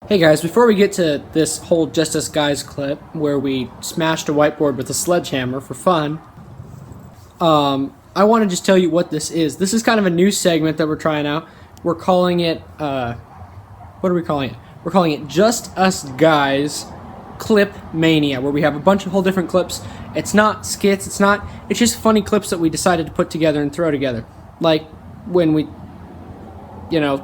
Hey guys, before we get to this whole Just Us Guys clip where we smashed a whiteboard with a sledgehammer for fun, I want to just tell you what this is. This is kind of a new segment that we're trying out. We're calling it, what are we calling it? We're calling it Just Us Guys Clip Mania, where we have a bunch of whole different clips. It's not skits, it's just funny clips that we decided to put together and throw together. Like when we,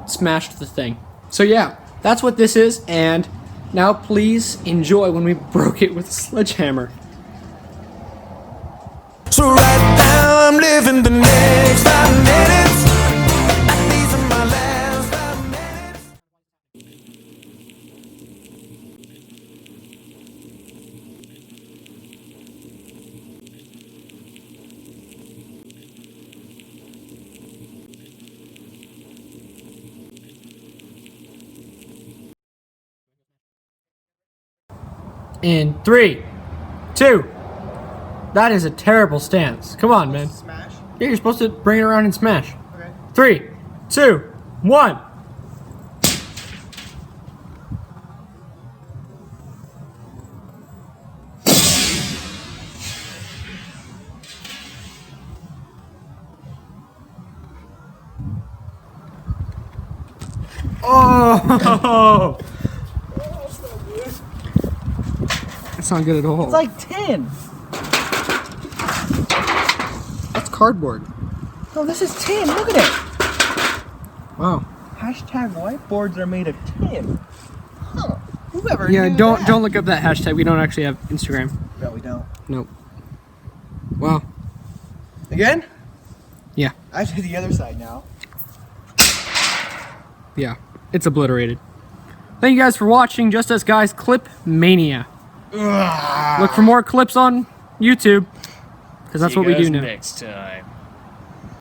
smashed the thing. So yeah. That's what this is, and now please enjoy when we broke it with a sledgehammer. So right now I'm living the next 5 minutes. These are my last 5 minutes. In 3, 2. That is a terrible stance. Come on, man. Smash? Yeah, you're supposed to bring it around and smash. Okay. 3, 2, 1. Oh! That's not good at all. It's like tin. That's cardboard. No, this is tin. Look at it. Wow. Hashtag whiteboards are made of tin. Huh. Whoever Yeah, knew don't that? look up that hashtag. We don't actually have Instagram. No, we don't. Nope. Wow. Again? Yeah. I have to do the other side now. Yeah. It's obliterated. Thank you guys for watching Just Us Guys Clip Mania. Look for more clips on YouTube, because that's what we do now. Next time.